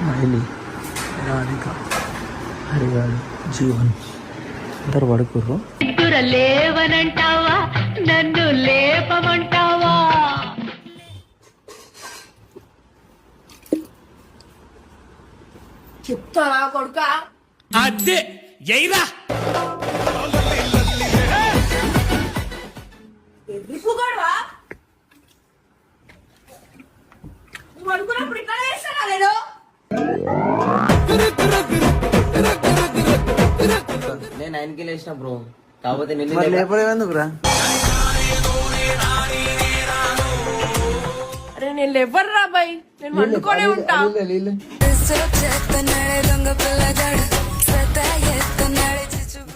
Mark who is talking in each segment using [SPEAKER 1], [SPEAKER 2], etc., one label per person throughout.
[SPEAKER 1] మైలి, రాధిక, హరిగాడు, జీవన్ అందరు పడుకుర్రు.
[SPEAKER 2] లేవనంటావా నన్ను లేపమంటావా?
[SPEAKER 3] చెప్తానా కొడుక
[SPEAKER 4] అదే ఎయిరా
[SPEAKER 3] ఎదురుకోడవా అనుకున్నప్పుడు ఇక్కడ వేస్తానా నేను
[SPEAKER 5] నేను 9కి లేచిన బ్రో, కాకపోతే నిన్ను
[SPEAKER 1] లేపలేదురా?
[SPEAKER 3] అరే నేను లేవర్రా బాయ్, నేను వండుకొనే ఉంటా.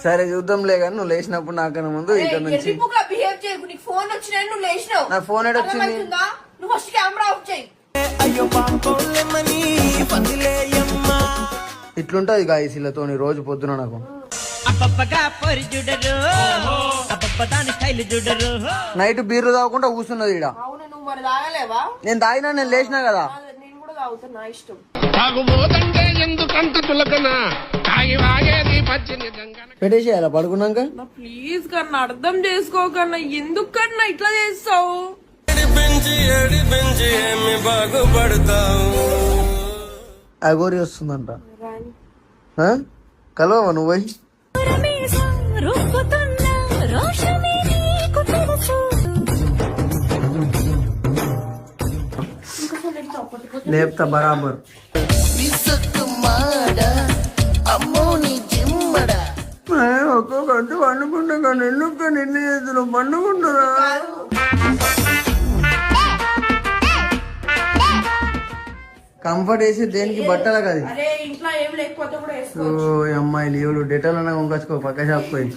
[SPEAKER 1] సరే చూద్దాంలే కానీ నువ్వు లేచినప్పుడు నాకన్నా ముందు ఇక్కడ నుంచి
[SPEAKER 3] బిహేవ్ చేయకు. నీకు ఫోన్ వచ్చినా నువ్వు లేచినావు.
[SPEAKER 1] నా ఫోన్ ఏడు వచ్చింది?
[SPEAKER 3] అర్థమవుతుందా? నువ్వు ఫస్ట్ కెమెరా ఆఫ్ చేయి.
[SPEAKER 1] ఇట్లుంటది గాయస్ ఇళ్ళతోని రోజు పొద్దున నాకు. నైట్ బీర్లు తాగకుండా కూర్చున్నది ఈడ.
[SPEAKER 3] అవును, నువ్వు మరి తాగలేవా?
[SPEAKER 1] నేను తాగినా, నేను లేచినా కదా.
[SPEAKER 3] నేను కూడా తాగుతా, నా ఇష్టం.
[SPEAKER 1] పెట్టేసేయాలా పడుకున్నాక?
[SPEAKER 3] ప్లీజ్ కన్నా అర్థం చేసుకోకన్నా, ఎందుకు కన్నా ఇట్లా చేస్తావు?
[SPEAKER 1] అగోరి వస్తుందంట. కలవా నువ్వు పోయి? లేపుతా బరాబర్. ఒక్కో గంట పండుకుంటా కానీ ఎందుకు నిన్ను చేస్తున్నావు? పండుకుంటారా? కంఫర్ట్ వేసి దేనికి బట్టల కదా.
[SPEAKER 3] అరే ఇంట్లో ఏం లేకపోతే కూడా
[SPEAKER 1] అమ్మాయిలు ఎవరు డెటాల్ అన్నా కొనుకొచ్చుకో పక్క షాప్ పోయి.